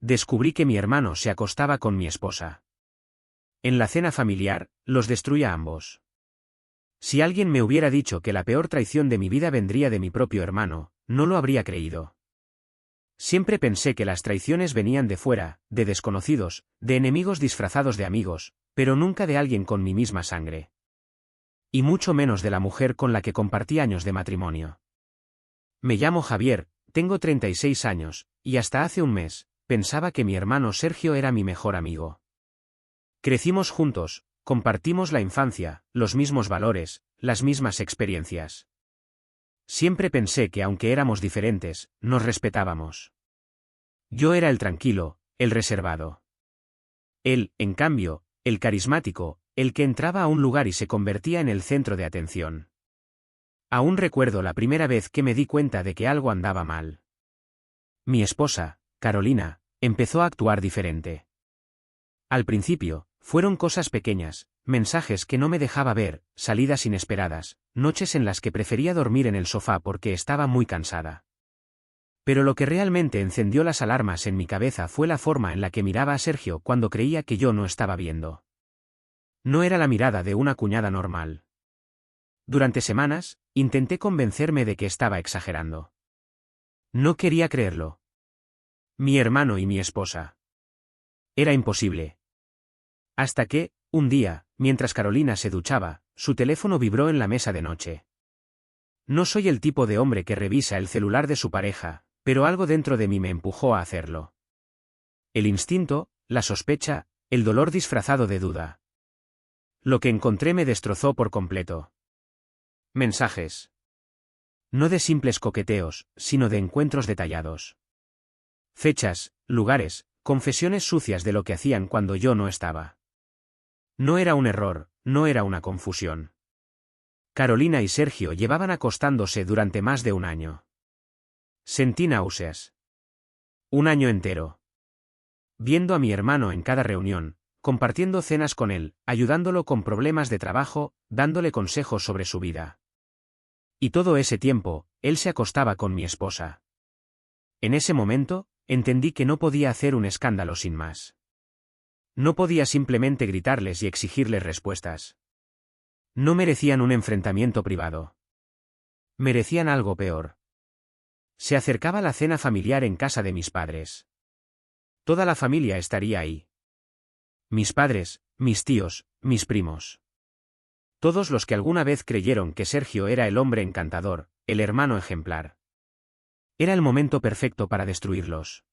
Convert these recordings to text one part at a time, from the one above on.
descubrí que mi hermano se acostaba con mi esposa. En la cena familiar, los destruía a ambos. Si alguien me hubiera dicho que la peor traición de mi vida vendría de mi propio hermano, no lo habría creído. Siempre pensé que las traiciones venían de fuera, de desconocidos, de enemigos disfrazados de amigos, pero nunca de alguien con mi misma sangre. Y mucho menos de la mujer con la que compartí años de matrimonio. Me llamo Javier, tengo 36 años, y hasta hace un mes, pensaba que mi hermano Sergio era mi mejor amigo. Crecimos juntos, compartimos la infancia, los mismos valores, las mismas experiencias. Siempre pensé que aunque éramos diferentes, nos respetábamos. Yo era el tranquilo, el reservado. Él, en cambio, el carismático, el que entraba a un lugar y se convertía en el centro de atención. Aún recuerdo la primera vez que me di cuenta de que algo andaba mal. Mi esposa, Carolina, empezó a actuar diferente. Al principio, fueron cosas pequeñas, mensajes que no me dejaba ver, salidas inesperadas, noches en las que prefería dormir en el sofá porque estaba muy cansada. Pero lo que realmente encendió las alarmas en mi cabeza fue la forma en la que miraba a Sergio cuando creía que yo no estaba viendo. No era la mirada de una cuñada normal. Durante semanas, intenté convencerme de que estaba exagerando. No quería creerlo. Mi hermano y mi esposa. Era imposible. Hasta que, un día, mientras Carolina se duchaba, su teléfono vibró en la mesa de noche. No soy el tipo de hombre que revisa el celular de su pareja, pero algo dentro de mí me empujó a hacerlo. El instinto, la sospecha, el dolor disfrazado de duda. Lo que encontré me destrozó por completo. Mensajes. No de simples coqueteos, sino de encuentros detallados. Fechas, lugares, confesiones sucias de lo que hacían cuando yo no estaba. No era un error, no era una confusión. Carolina y Sergio llevaban acostándose durante más de un año. Sentí náuseas. Un año entero. Viendo a mi hermano en cada reunión, compartiendo cenas con él, ayudándolo con problemas de trabajo, dándole consejos sobre su vida. Y todo ese tiempo, él se acostaba con mi esposa. En ese momento, entendí que no podía hacer un escándalo sin más. No podía simplemente gritarles y exigirles respuestas. No merecían un enfrentamiento privado. Merecían algo peor. Se acercaba la cena familiar en casa de mis padres. Toda la familia estaría ahí. Mis padres, mis tíos, mis primos. Todos los que alguna vez creyeron que Sergio era el hombre encantador, el hermano ejemplar. Era el momento perfecto para destruirlos.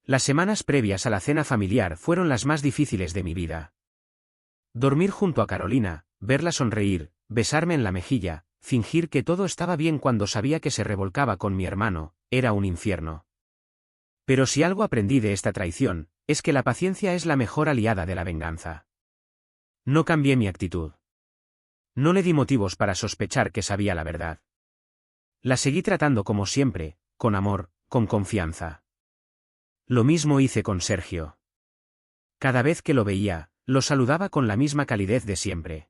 Las semanas previas a la cena familiar fueron las más difíciles de mi vida. Dormir junto a Carolina, verla sonreír, besarme en la mejilla, fingir que todo estaba bien cuando sabía que se revolcaba con mi hermano, era un infierno. Pero si algo aprendí de esta traición, es que la paciencia es la mejor aliada de la venganza. No cambié mi actitud. No le di motivos para sospechar que sabía la verdad. La seguí tratando como siempre, con amor, con confianza. Lo mismo hice con Sergio. Cada vez que lo veía, lo saludaba con la misma calidez de siempre.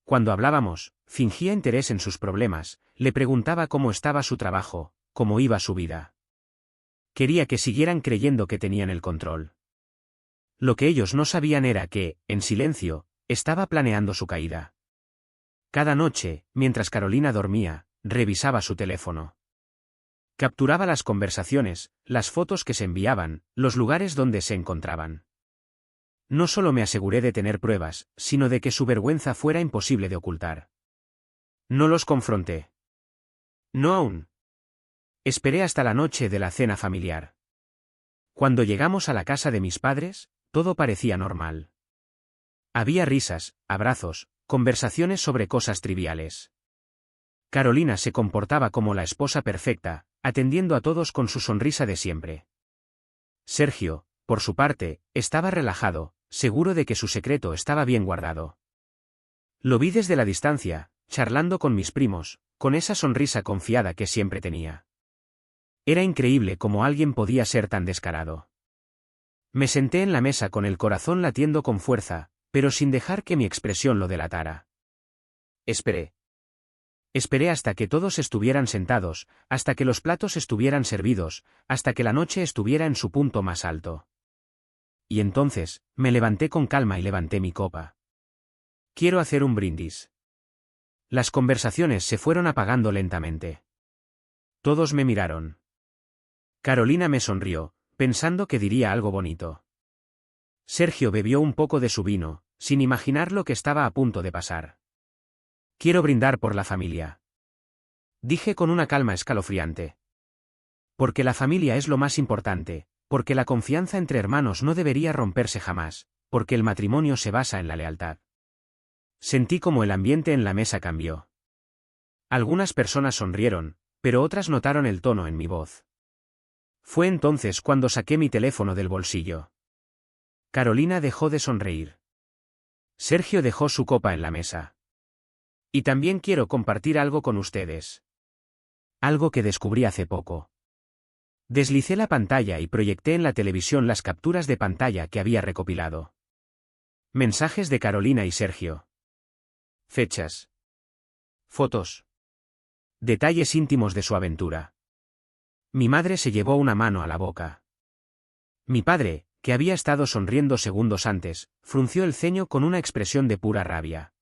Cuando hablábamos, fingía interés en sus problemas, le preguntaba cómo estaba su trabajo, cómo iba su vida. Quería que siguieran creyendo que tenían el control. Lo que ellos no sabían era que, en silencio, estaba planeando su caída. Cada noche, mientras Carolina dormía, revisaba su teléfono. Capturaba las conversaciones, las fotos que se enviaban, los lugares donde se encontraban. No solo me aseguré de tener pruebas, sino de que su vergüenza fuera imposible de ocultar. No los confronté. No aún. Esperé hasta la noche de la cena familiar. Cuando llegamos a la casa de mis padres, todo parecía normal. Había risas, abrazos, conversaciones sobre cosas triviales. Carolina se comportaba como la esposa perfecta, atendiendo a todos con su sonrisa de siempre. Sergio, por su parte, estaba relajado, seguro de que su secreto estaba bien guardado. Lo vi desde la distancia, charlando con mis primos, con esa sonrisa confiada que siempre tenía. Era increíble cómo alguien podía ser tan descarado. Me senté en la mesa con el corazón latiendo con fuerza, pero sin dejar que mi expresión lo delatara. Esperé. Esperé hasta que todos estuvieran sentados, hasta que los platos estuvieran servidos, hasta que la noche estuviera en su punto más alto. Y entonces, me levanté con calma y levanté mi copa. Quiero hacer un brindis. Las conversaciones se fueron apagando lentamente. Todos me miraron. Carolina me sonrió, pensando que diría algo bonito. Sergio bebió un poco de su vino, sin imaginar lo que estaba a punto de pasar. Quiero brindar por la familia. Dije con una calma escalofriante. Porque la familia es lo más importante, porque la confianza entre hermanos no debería romperse jamás, porque el matrimonio se basa en la lealtad. Sentí como el ambiente en la mesa cambió. Algunas personas sonrieron, pero otras notaron el tono en mi voz. Fue entonces cuando saqué mi teléfono del bolsillo. Carolina dejó de sonreír. Sergio dejó su copa en la mesa. Y también quiero compartir algo con ustedes. Algo que descubrí hace poco. Deslicé la pantalla y proyecté en la televisión las capturas de pantalla que había recopilado. Mensajes de Carolina y Sergio. Fechas. Fotos. Detalles íntimos de su aventura. Mi madre se llevó una mano a la boca. Mi padre, que había estado sonriendo segundos antes, frunció el ceño con una expresión de pura rabia.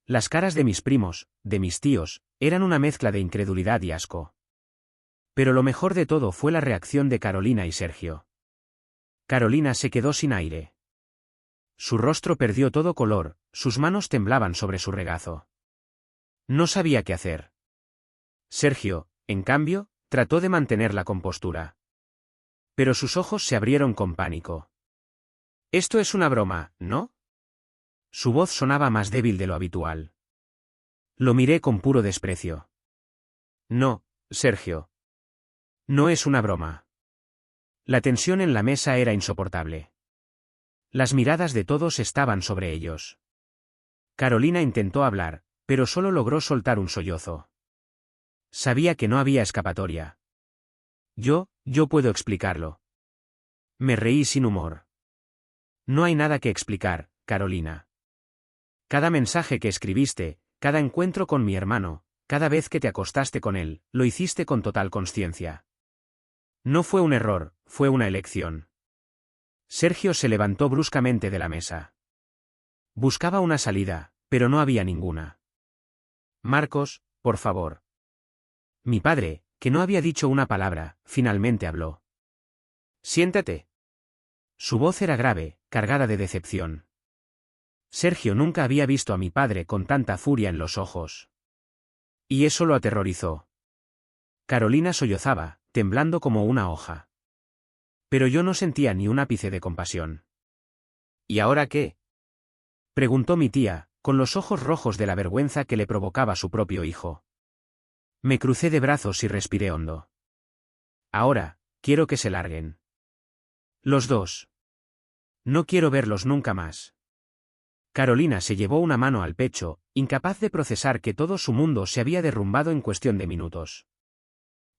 Las caras de mis primos, de mis tíos, eran una mezcla de incredulidad y asco. Pero lo mejor de todo fue la reacción de Carolina y Sergio. Carolina se quedó sin aire. Su rostro perdió todo color, sus manos temblaban sobre su regazo. No sabía qué hacer. Sergio, en cambio, trató de mantener la compostura. Pero sus ojos se abrieron con pánico. Esto es una broma, ¿no? Su voz sonaba más débil de lo habitual. Lo miré con puro desprecio. No, Sergio. No es una broma. La tensión en la mesa era insoportable. Las miradas de todos estaban sobre ellos. Carolina intentó hablar, pero solo logró soltar un sollozo. Sabía que no había escapatoria. Yo puedo explicarlo. Me reí sin humor. No hay nada que explicar, Carolina. Cada mensaje que escribiste, cada encuentro con mi hermano, cada vez que te acostaste con él, lo hiciste con total consciencia. No fue un error, fue una elección. Sergio se levantó bruscamente de la mesa. Buscaba una salida, pero no había ninguna. Marcos, por favor. Mi padre, que no había dicho una palabra, finalmente habló. Siéntate. Su voz era grave, cargada de decepción. Sergio nunca había visto a mi padre con tanta furia en los ojos. Y eso lo aterrorizó. Carolina sollozaba, temblando como una hoja. Pero yo no sentía ni un ápice de compasión. ¿Y ahora qué? Preguntó mi tía, con los ojos rojos de la vergüenza que le provocaba su propio hijo. Me crucé de brazos y respiré hondo. Ahora, quiero que se larguen. Los dos. No quiero verlos nunca más. Carolina se llevó una mano al pecho, incapaz de procesar que todo su mundo se había derrumbado en cuestión de minutos.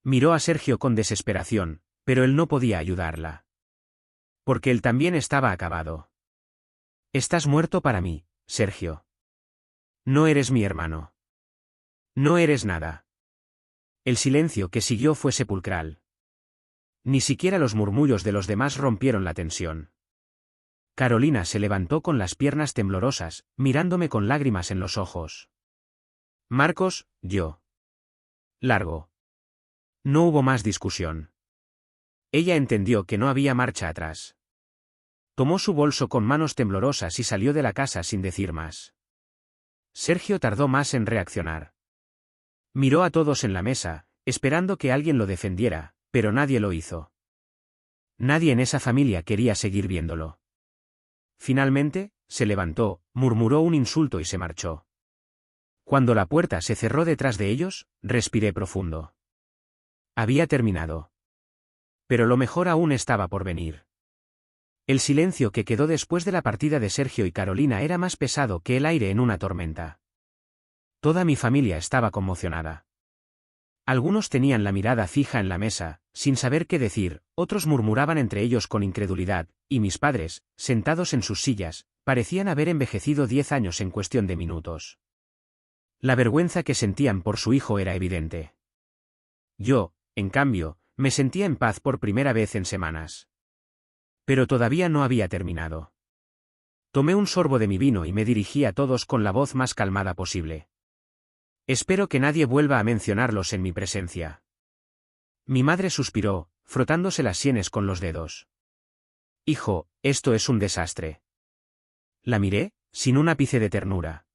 Miró a Sergio con desesperación, pero él no podía ayudarla. Porque él también estaba acabado. Estás muerto para mí, Sergio. No eres mi hermano. No eres nada. El silencio que siguió fue sepulcral. Ni siquiera los murmullos de los demás rompieron la tensión. Carolina se levantó con las piernas temblorosas, mirándome con lágrimas en los ojos. Marcos, yo. Largo. No hubo más discusión. Ella entendió que no había marcha atrás. Tomó su bolso con manos temblorosas y salió de la casa sin decir más. Sergio tardó más en reaccionar. Miró a todos en la mesa, esperando que alguien lo defendiera, pero nadie lo hizo. Nadie en esa familia quería seguir viéndolo. Finalmente, se levantó, murmuró un insulto y se marchó. Cuando la puerta se cerró detrás de ellos, respiré profundo. Había terminado. Pero lo mejor aún estaba por venir. El silencio que quedó después de la partida de Sergio y Carolina era más pesado que el aire en una tormenta. Toda mi familia estaba conmocionada. Algunos tenían la mirada fija en la mesa, sin saber qué decir, otros murmuraban entre ellos con incredulidad, y mis padres, sentados en sus sillas, parecían haber envejecido 10 años en cuestión de minutos. La vergüenza que sentían por su hijo era evidente. Yo, en cambio, me sentía en paz por primera vez en semanas. Pero todavía no había terminado. Tomé un sorbo de mi vino y me dirigí a todos con la voz más calmada posible. Espero que nadie vuelva a mencionarlos en mi presencia. Mi madre suspiró, frotándose las sienes con los dedos. Hijo, esto es un desastre. La miré, sin un ápice de ternura.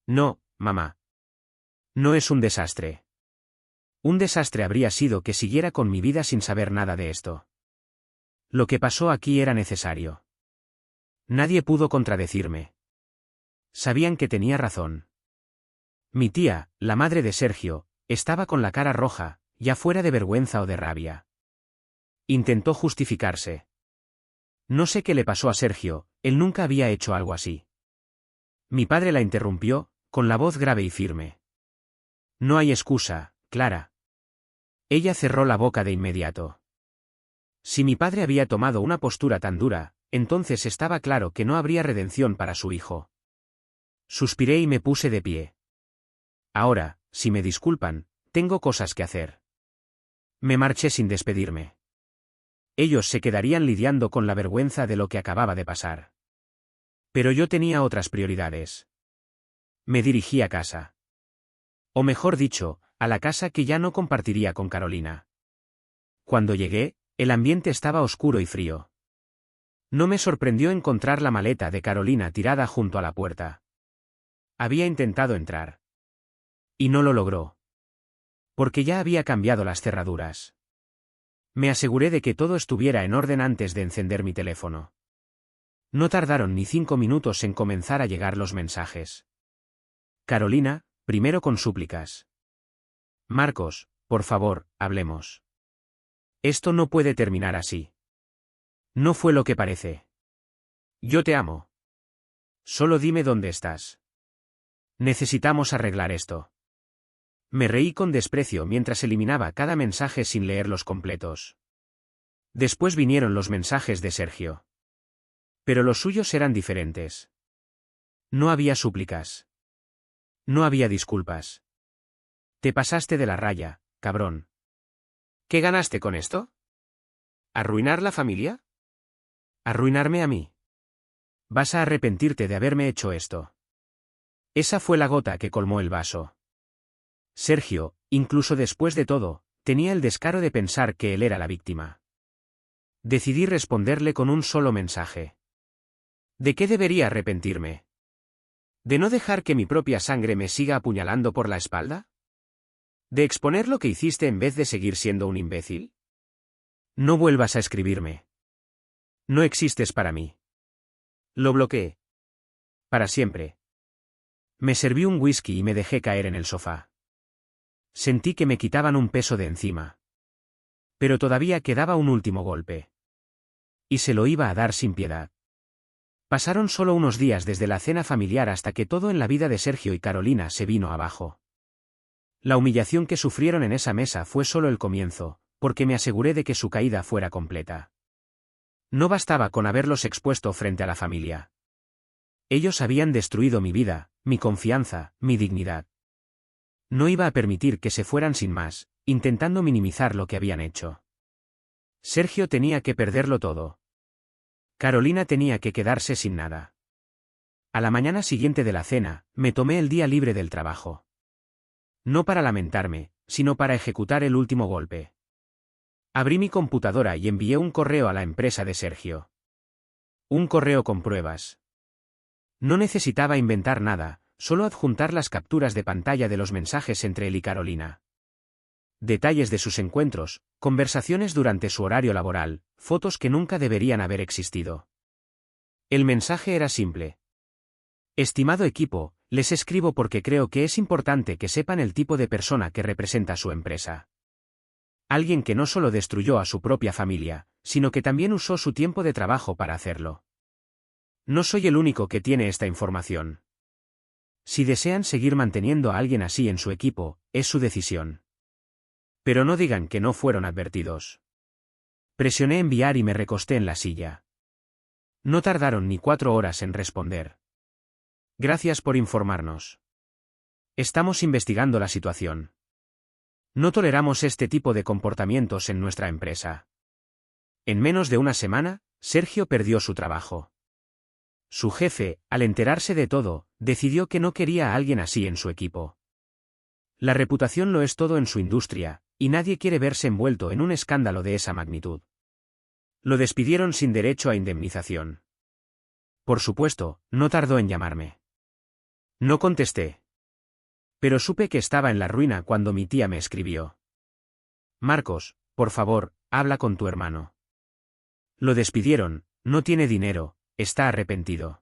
No, mamá. No es un desastre. Un desastre habría sido que siguiera con mi vida sin saber nada de esto. Lo que pasó aquí era necesario. Nadie pudo contradecirme. Sabían que tenía razón. Mi tía, la madre de Sergio, estaba con la cara roja, ya fuera de vergüenza o de rabia. Intentó justificarse. No sé qué le pasó a Sergio, él nunca había hecho algo así. Mi padre la interrumpió, con la voz grave y firme. No hay excusa, Clara. Ella cerró la boca de inmediato. Si mi padre había tomado una postura tan dura, entonces estaba claro que no habría redención para su hijo. Suspiré y me puse de pie. Ahora, si me disculpan, tengo cosas que hacer. Me marché sin despedirme. Ellos se quedarían lidiando con la vergüenza de lo que acababa de pasar. Pero yo tenía otras prioridades. Me dirigí a casa. O mejor dicho, a la casa que ya no compartiría con Carolina. Cuando llegué, el ambiente estaba oscuro y frío. No me sorprendió encontrar la maleta de Carolina tirada junto a la puerta. Había intentado entrar. Y no lo logró. Porque ya había cambiado las cerraduras. Me aseguré de que todo estuviera en orden antes de encender mi teléfono. No tardaron ni 5 minutos en comenzar a llegar los mensajes. Carolina, primero con súplicas. Marcos, por favor, hablemos. Esto no puede terminar así. No fue lo que parece. Yo te amo. Solo dime dónde estás. Necesitamos arreglar esto. Me reí con desprecio mientras eliminaba cada mensaje sin leerlos completos. Después vinieron los mensajes de Sergio. Pero los suyos eran diferentes. No había súplicas. No había disculpas. Te pasaste de la raya, cabrón. ¿Qué ganaste con esto? ¿Arruinar la familia? ¿Arruinarme a mí? Vas a arrepentirte de haberme hecho esto. Esa fue la gota que colmó el vaso. Sergio, incluso después de todo, tenía el descaro de pensar que él era la víctima. Decidí responderle con un solo mensaje. ¿De qué debería arrepentirme? ¿De no dejar que mi propia sangre me siga apuñalando por la espalda? ¿De exponer lo que hiciste en vez de seguir siendo un imbécil? No vuelvas a escribirme. No existes para mí. Lo bloqueé. Para siempre. Me serví un whisky y me dejé caer en el sofá. Sentí que me quitaban un peso de encima. Pero todavía quedaba un último golpe. Y se lo iba a dar sin piedad. Pasaron solo unos días desde la cena familiar hasta que todo en la vida de Sergio y Carolina se vino abajo. La humillación que sufrieron en esa mesa fue solo el comienzo, porque me aseguré de que su caída fuera completa. No bastaba con haberlos expuesto frente a la familia. Ellos habían destruido mi vida, mi confianza, mi dignidad. No iba a permitir que se fueran sin más, intentando minimizar lo que habían hecho. Sergio tenía que perderlo todo. Carolina tenía que quedarse sin nada. A la mañana siguiente de la cena, me tomé el día libre del trabajo. No para lamentarme, sino para ejecutar el último golpe. Abrí mi computadora y envié un correo a la empresa de Sergio. Un correo con pruebas. No necesitaba inventar nada, solo adjuntar las capturas de pantalla de los mensajes entre él y Carolina. Detalles de sus encuentros, conversaciones durante su horario laboral, fotos que nunca deberían haber existido. El mensaje era simple. Estimado equipo, les escribo porque creo que es importante que sepan el tipo de persona que representa su empresa. Alguien que no solo destruyó a su propia familia, sino que también usó su tiempo de trabajo para hacerlo. No soy el único que tiene esta información. Si desean seguir manteniendo a alguien así en su equipo, es su decisión. Pero no digan que no fueron advertidos. Presioné enviar y me recosté en la silla. No tardaron ni 4 horas en responder. Gracias por informarnos. Estamos investigando la situación. No toleramos este tipo de comportamientos en nuestra empresa. En menos de una semana, Sergio perdió su trabajo. Su jefe, al enterarse de todo, decidió que no quería a alguien así en su equipo. La reputación lo es todo en su industria, y nadie quiere verse envuelto en un escándalo de esa magnitud. Lo despidieron sin derecho a indemnización. Por supuesto, no tardó en llamarme. No contesté. Pero supe que estaba en la ruina cuando mi tía me escribió. Marcos, por favor, habla con tu hermano. Lo despidieron, no tiene dinero, está arrepentido.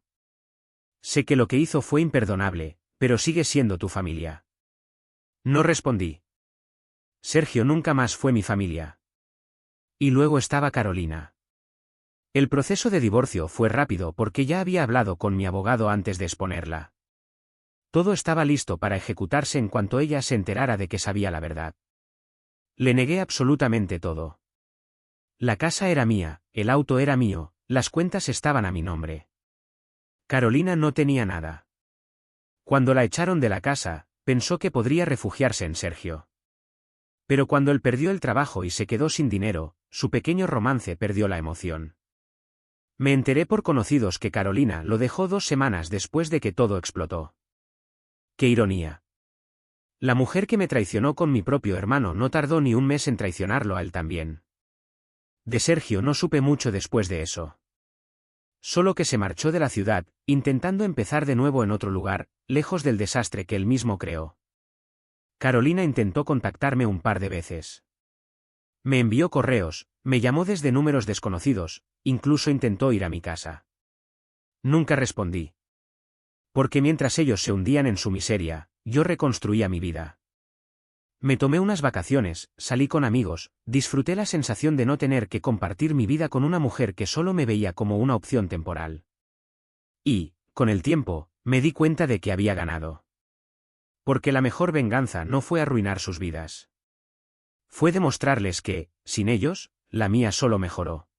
Sé que lo que hizo fue imperdonable, pero sigue siendo tu familia. No respondí. Sergio nunca más fue mi familia. Y luego estaba Carolina. El proceso de divorcio fue rápido porque ya había hablado con mi abogado antes de exponerla. Todo estaba listo para ejecutarse en cuanto ella se enterara de que sabía la verdad. Le negué absolutamente todo. La casa era mía, el auto era mío, las cuentas estaban a mi nombre. Carolina no tenía nada. Cuando la echaron de la casa, pensó que podría refugiarse en Sergio. Pero cuando él perdió el trabajo y se quedó sin dinero, su pequeño romance perdió la emoción. Me enteré por conocidos que Carolina lo dejó 2 semanas después de que todo explotó. ¡Qué ironía! La mujer que me traicionó con mi propio hermano no tardó ni un mes en traicionarlo a él también. De Sergio no supe mucho después de eso. Solo que se marchó de la ciudad, intentando empezar de nuevo en otro lugar, lejos del desastre que él mismo creó. Carolina intentó contactarme un par de veces. Me envió correos, me llamó desde números desconocidos, incluso intentó ir a mi casa. Nunca respondí. Porque mientras ellos se hundían en su miseria, yo reconstruía mi vida. Me tomé unas vacaciones, salí con amigos, disfruté la sensación de no tener que compartir mi vida con una mujer que solo me veía como una opción temporal. Y, con el tiempo, me di cuenta de que había ganado. Porque la mejor venganza no fue arruinar sus vidas. Fue demostrarles que, sin ellos, la mía solo mejoró.